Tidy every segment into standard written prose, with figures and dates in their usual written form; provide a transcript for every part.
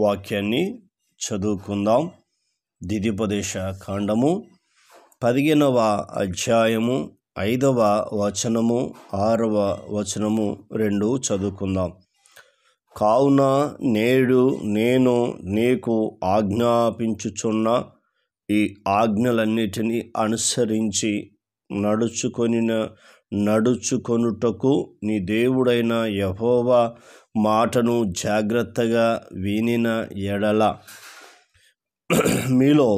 వాక్యాన్ని చదువుకుందాం. ద్వితీయోపదేశ కాండము 15వ అధ్యాయము 5వ వచనము 6వ వచనము 2 చదువుకుందాం. కావున నేడు నేను నీకు ఆజ్ఞాపించుచున్న ఈ ఆజ్ఞలన్నిటినీ అనుసరించి నడుచుకొనుటకు నీ దేవుడైన యెహోవా మాటను జాగ్రత్తగా వినిన ఎడల మీలో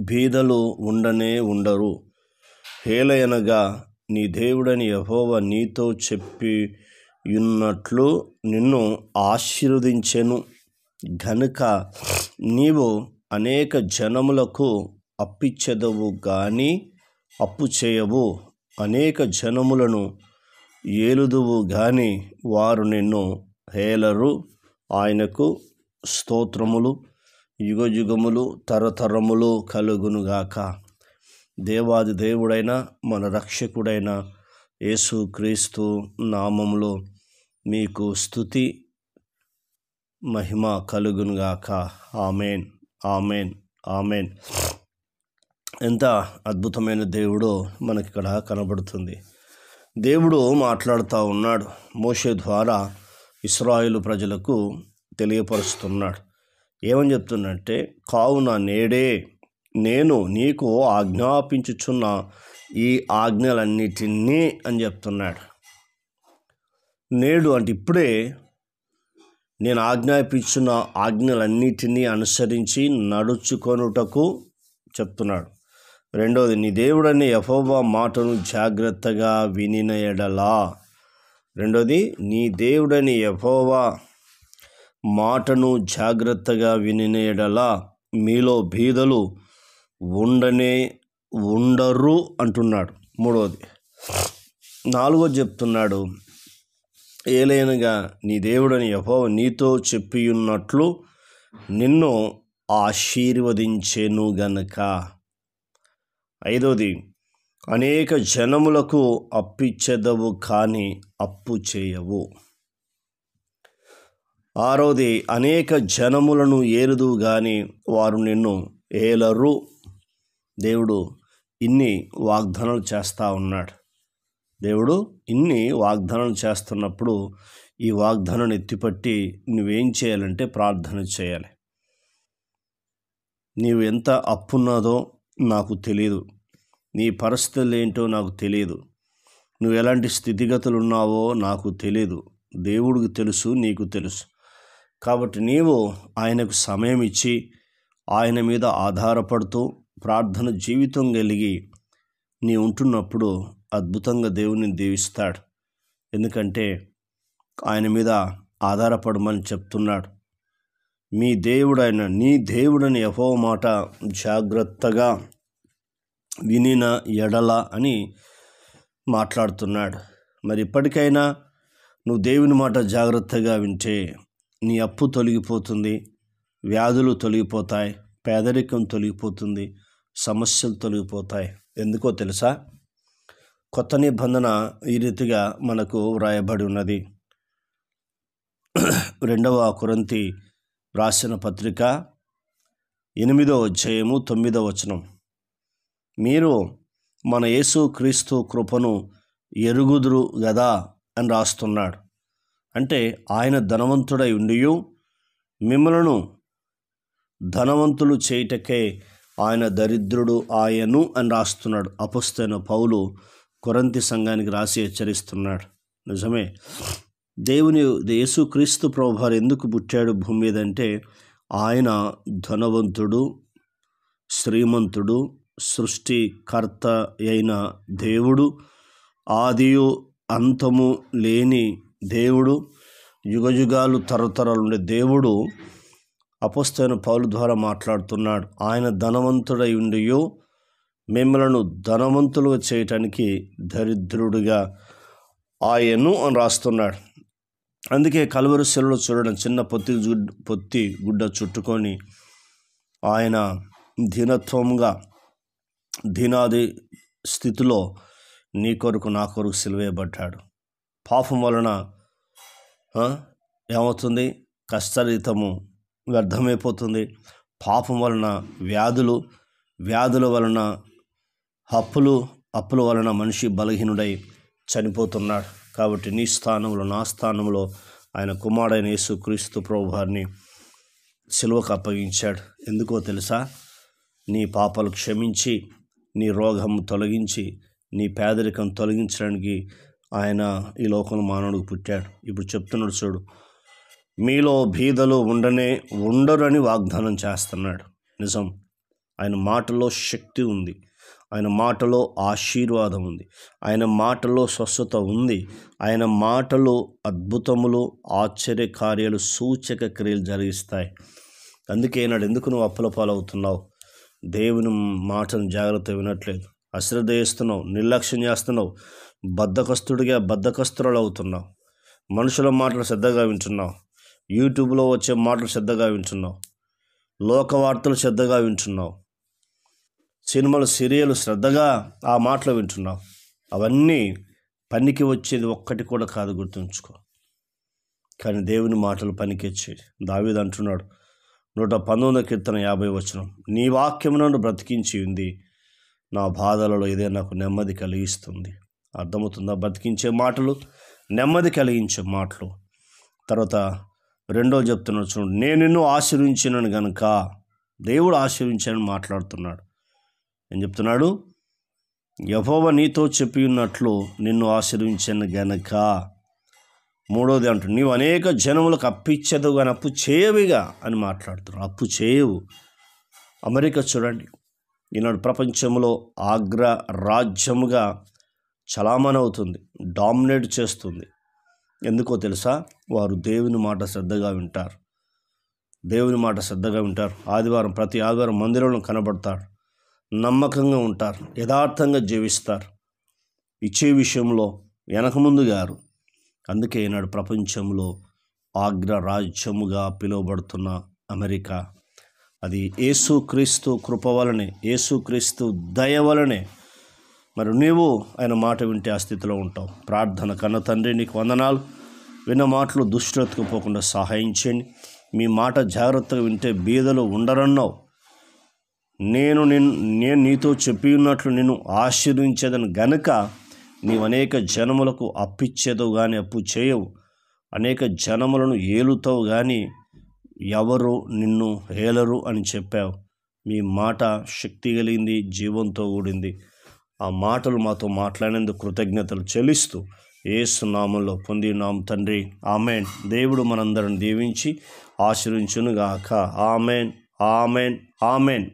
బీదలు ఉండరు. ఏలయనగా నీ దేవుడైన యెహోవా నీతో చెప్పియున్నట్లు నిన్ను ఆశీర్వదించెను గనుక నీవు అనేక జనములకు అప్పిచ్చెదవు గాని అప్పు చేయవు. అనేక జనములను ఏలుదువు గాని వారు నిన్ను ఏలరు. ఆయనకు స్తోత్రములు యుగయుగములు తరతరములు కలుగునుగాక. దేవాది దేవుడైన మన రక్షకుడైన యేసుక్రీస్తు నామములో మీకు స్తుతి మహిమ కలుగునుగాక. ఆమేన్, ఆమేన్, ఆమేన్. ఎంత అద్భుతమైన దేవుడో మనకిక్కడ కనబడుతుంది. దేవుడు మాట్లాడుతూ ఉన్నాడు. మోషే ద్వారా ఇశ్రాయేలు ప్రజలకు తెలియపరుస్తున్నాడు. ఏమని చెప్తున్నట్టే, కావున నేడే నేను నీకు ఆజ్ఞాపించుచున్న ఈ ఆజ్ఞలన్నిటినీ అని చెప్తున్నాడు. నేడు అంటే ఇప్పుడే నేను ఆజ్ఞాపించున్న ఆజ్ఞలన్నిటినీ అనుసరించి నడుచుకొనుటకు చెప్తున్నాడు. రెండవది, నీ దేవుడని యెహోవా మాటను జాగ్రత్తగా వినిన ఎడలా. రెండవది, నీ దేవుడని యెహోవా మాటను జాగ్రత్తగా వినిన ఎడలా మీలో బీదలు ఉండరు అంటున్నాడు. మూడవది, నాలుగోది చెప్తున్నాడు, ఏలైనగా నీ దేవుడని యెహోవా నీతో చెప్పియున్నట్లు నిన్ను ఆశీర్వదించెను గనుక. ఐదవది, అనేక జనములకు అప్పిచ్చెదవు కానీ అప్పు చేయవు. ఆరవది, అనేక జనములను ఏలుదువు గాని వారు నిన్ను ఏలరు. దేవుడు ఇన్ని వాగ్దానాలు చేస్తూ ఉన్నాడు. దేవుడు ఇన్ని వాగ్దానాలు చేస్తున్నప్పుడు ఈ వాగ్దానాన్ని ఎత్తిపట్టి నువ్వేం చేయాలంటే ప్రార్థన చేయాలి. నీవు ఎంత అప్పున్నదో నాకు తెలియదు, నీ పరిస్థితులు ఏంటో నాకు తెలియదు, నువ్వు ఎలాంటి స్థితిగతులు ఉన్నావో నాకు తెలియదు. దేవుడికి తెలుసు, నీకు తెలుసు. కాబట్టి నీవు ఆయనకు సమయం ఇచ్చి ఆయన మీద ఆధారపడుతూ ప్రార్థన జీవితం కలిగి నీ ఉంటున్నప్పుడు అద్భుతంగా దేవుని దీవిస్తాడు. ఎందుకంటే ఆయన మీద ఆధారపడమని చెప్తున్నాడు. నీ దేవుడని యెహోవా మాట జాగ్రత్తగా వినిన ఎడల అని మాట్లాడుతున్నాడు. మరి ఇప్పటికైనా నువ్వు దేవుని మాట జాగ్రత్తగా వింటే నీ అప్పు తొలగిపోతుంది, వ్యాధులు తొలగిపోతాయి, పేదరికం తొలగిపోతుంది, సమస్యలు తొలగిపోతాయి. ఎందుకో తెలుసా? కొత్త నిబంధన ఈ రీతిగా మనకు వ్రాయబడి ఉన్నది. 2వ కొరింథీ రాసిన పత్రిక 8వ అధ్యాయము 9వ వచనం, మీరు మన యేసుక్రీస్తు కృపను ఎరుగుదురు గదా అని రాస్తున్నాడు. అంటే ఆయన ధనవంతుడై ఉండియు మిమ్మలను ధనవంతులు చేయుటకే ఆయన దరిద్రుడు ఆయను అని రాస్తున్నాడు. అపొస్తలుడైన పౌలు కొరింథీ సంఘానికి రాసి హెచ్చరిస్తున్నాడు. నిజమే, యేసుక్రీస్తు ప్రభువారు ఎందుకు పుట్టాడు భూమి మీద అంటే ఆయన ధనవంతుడు, శ్రీమంతుడు, సృష్టికర్త అయిన దేవుడు, ఆదియు అంతము లేని దేవుడు, యుగయుగాలు తరతరాలు ఉండే దేవుడు అపొస్తలుడైన పౌలు ద్వారా మాట్లాడుతున్నాడు. ఆయన ధనవంతుడై ఉండియో మిమ్మలను ధనవంతులుగా చేయటానికి దరిద్రుడిగా ఆయను అని రాస్తున్నాడు. అందుకే కల్వరి శిలువలో చూడడం, చిన్న పొత్తి గుడ్డ చుట్టుకొని ఆయన దీనాది స్థితిలో నీ కొరకు నా కొరకు సిలువేయబడ్డాడు. పాపం వలన ఏమవుతుంది? కష్టరహితము వ్యర్థమైపోతుంది. పాపం వలన వ్యాధుల వలన అప్పుల వలన మనిషి బలహీనుడై చనిపోతున్నాడు. కాబట్టి నీ స్థానంలో, నా స్థానంలో ఆయన కుమారుడైన యేసుక్రీస్తు ప్రభువారిని సిలువకు అప్పగించాడు. ఎందుకో తెలుసా? నీ పాపాలు క్షమించి, నీ రోగం తొలగించి, నీ పేదరికం తొలగించడానికి ఆయన ఈ లోకంలో మానవుడికి పుట్టాడు. ఇప్పుడు చెప్తున్నాడు చూడు, మీలో బీదలు ఉండరని వాగ్దానం చేస్తున్నాడు. నిజం. ఆయన మాటలో శక్తి ఉంది, ఆయన మాటలో ఆశీర్వాదం ఉంది, ఆయన మాటలో స్వస్థత ఉంది, ఆయన మాటలో అద్భుతములు, ఆశ్చర్య కార్యాలు, సూచక క్రియలు జరిగిస్తాయి. అందుకే నాడు ఎందుకు నువ్వు అప్పుల పాలవుతున్నావు? దేవుని మాటను జాగ్రత్త వినట్లేదు, అశ్రద్ధ చేస్తున్నావు, నిర్లక్ష్యం చేస్తున్నావు, బద్ధకస్తురాలు అవుతున్నావు, మనుషుల మాటలు శ్రద్ధగా వింటున్నావు, యూట్యూబ్లో వచ్చే మాటలు శ్రద్ధగా వింటున్నావు, లోక వార్తలు శ్రద్ధగా వింటున్నావు, సినిమాలు సీరియల్ శ్రద్ధగా ఆ మాటలు వింటున్నావు. అవన్నీ పనికి వచ్చేది ఒక్కటి కూడా కాదు, గుర్తుంచుకో. కానీ దేవుని మాటలు పనికిచ్చేది. దావీదు అంటున్నాడు 119 కీర్తన 50 వచనం, నీ వాక్యము నన్ను బ్రతికించి ఉంది, నా బాధలలో ఇదే నాకు నెమ్మది కలిగిస్తుంది. అర్థమవుతుందా? బ్రతికించే మాటలు, నెమ్మది కలిగించే మాటలు. తర్వాత రెండో చెప్తున్నాడు చూడండి, నేను నిన్ను ఆశీర్వించినను గనుక. దేవుడు ఆశీర్వించానని మాట్లాడుతున్నాడు. ఏం చెప్తున్నాడు? యెహోవా నీతో చెప్పి ఉన్నట్లు నిన్ను ఆశీర్వించాను గనక. మూడోది అంటు, నీవు అనేక జనములకు అప్పిచ్చేదు కానీ అప్పు చేయవిగా అని మాట్లాడుతున్నాడు. అప్పు చేయవు. అమెరికా చూడండి, ఈనాడు ప్రపంచంలో అగ్ర రాజ్యముగా చలామణి అవుతుంది, డామినేట్ చేస్తుంది. ఎందుకో తెలుసా? వారు దేవుని మాట శ్రద్ధగా వింటారు. ప్రతి ఆదివారం మందిరంలో కనబడతారు, నమ్మకంగా ఉంటారు, యథార్థంగా జీవిస్తారు, ఇచ్చే విషయంలో వెనక ముందు గారు. అందుకే ఈనాడు ప్రపంచంలో అగ్ర రాజ్యముగా పిలువబడుతున్న అమెరికా, అది యేసుక్రీస్తు కృప వలనే, యేసుక్రీస్తు దయ వలనే. మరి నీవు ఆయన మాట వింటే ఆ స్థితిలో ఉంటావు. ప్రార్థన. కన్న తండ్రి, నీకు వందనాలు. విన్న మాటలు దుష్టులకు పోకుండా సహాయం చేయండి. మీ మాట జాగ్రత్తగా వింటే బీదలు ఉండరన్నావు. నేను నీతో చెప్పి ఉన్నట్లు నిన్ను ఆశీర్వించేదని గనుక నీవు అనేక జనములకు అప్పిచ్చేదవు కానీ అప్పు చేయవు, అనేక జనములను ఏలుతావు కానీ ఎవరు నిన్ను ఏలరు అని చెప్పావు. మీ మాట శక్తి కలిగింది, జీవంతో కూడింది. ఆ మాటలు మాతో మాట్లాడేందుకు కృతజ్ఞతలు చెల్లిస్తూ యేసు నామములో పొందినాం తండ్రి. ఆమెన్. దేవుడు మనందరిని దీవించి ఆశీర్వించునుగాక. Amen, amen, amen.